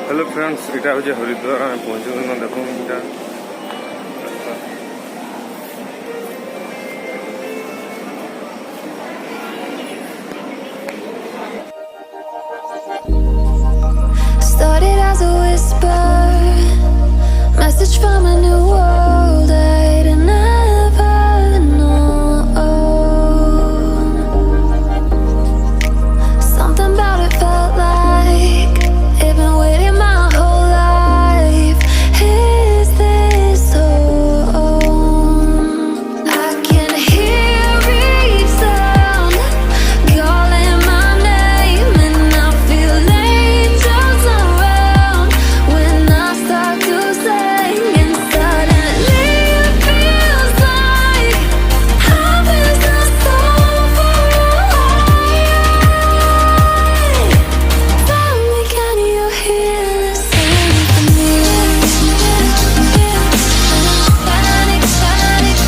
Hello friends, इटा हूँ हरिद्वार आम पहुँचल देख इटा Started as a whisper, message from a new world I'd never known. Something about it felt like it'd been waiting my whole life. Is this home? I can hear each sound calling my name, and I feel angels around when I start to sing. And suddenly it feels like I'm in the soul for Tell me, can you hear the symphony? Panic, panic,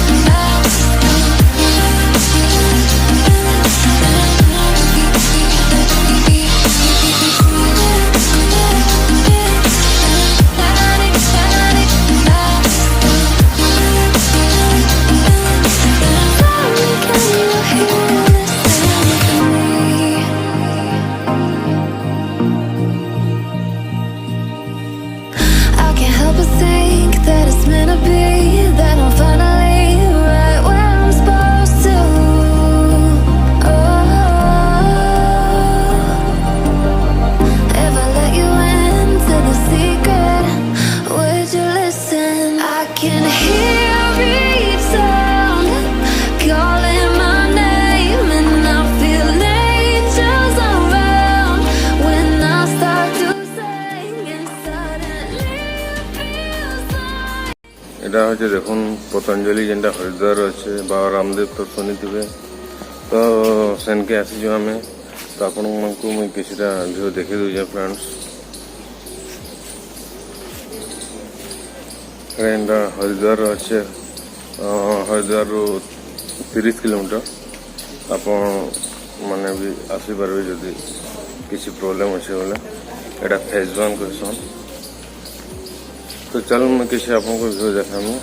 I can't help but think that it's meant to be, that I'm finally right where I'm supposed to. If I let you into the secret, would you listen? I can hear each sound calling my name, and I feel angels around when I start to sing. And suddenly এটা হচ্ছে দেখুন পতঞ্জলি যেটা হরিদ্বার আছে বাবা রামদেব তো শুনিথিবে তো সেনকে আসিছু আমি তো ଆପଣଙ୍କୁ ମୁଁ କିଛିଟା ଭିଉ ଦେଖେଇ ଦେଉଛି ଫ୍ରେଣ୍ଡସ୍। ଏଇଟା ହରିଦ୍ୱାର ଅଛି, ହରିଦ୍ୱାରରୁ 30 କିଲୋମିଟର। ଆପଣ ମାନେ ବି ଆସିପାରିବେ ଯଦି କିଛି ପ୍ରୋବ୍ଲେମ୍ ଅଛି ବୋଲେ। ଏଇଟା ଫେଜ୍ 1 କହିସନ୍। तो चल मैं किसी आपको view देखाऊँ।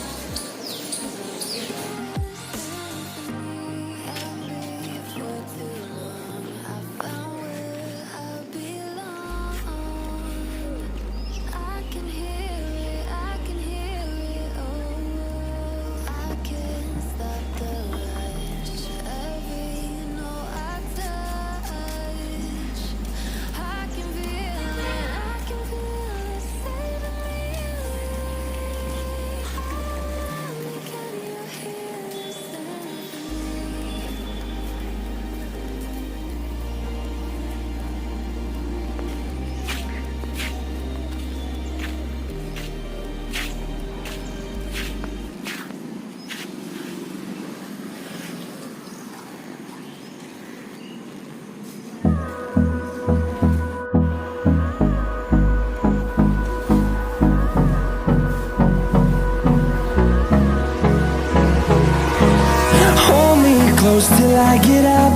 Close till I get up,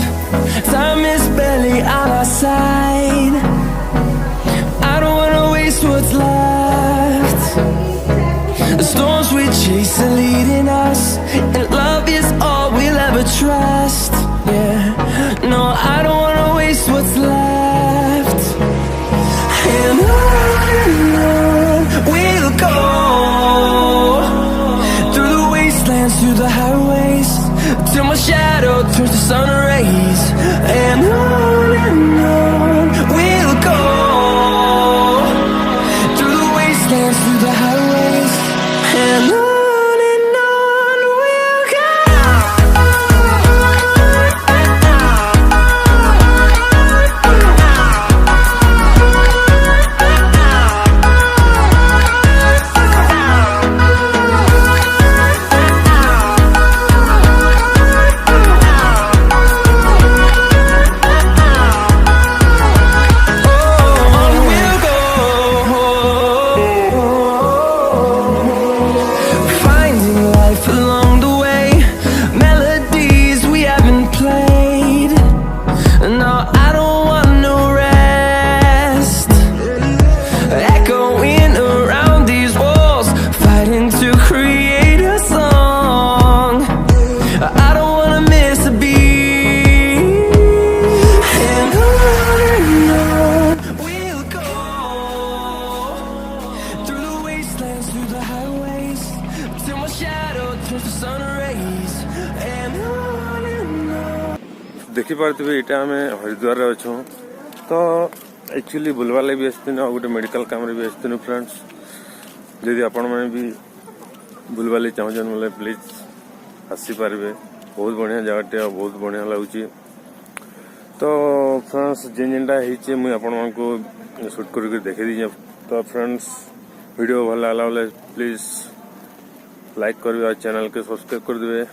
time is barely on our side. I don't wanna waste what's left. The storms we chase are leading us, and love is all we'll ever trust. Yeah, no, I don't wanna waste what's left. And on we'll go, through the wastelands, through the highways, till my shadow turns to sun rays. And on we'll go, through the wastelands, through the highways. And on we'll go. ଦେଖିପାରୁଥିବେ ଏଇଟା ଆମେ ହରିଦ୍ୱାରରେ ଅଛୁ ତ actually बुलवा भी आसती गोटे medical काम भी आसती फ्रेंड्स जदि आपण मैंने भी बुलवा चाहून बोले प्लीज आसीपारे बहुत बढ़िया जगह बहुत बढ़िया लगुच तो फ्रेंड्स जेन जेनटा मुझे आपण को शूट करके देखी दीजिए तो फ्रेंड्स वीडियो भल लगा बोले प्लीज लाइक कर चैनल के सब्सक्राइब कर देवे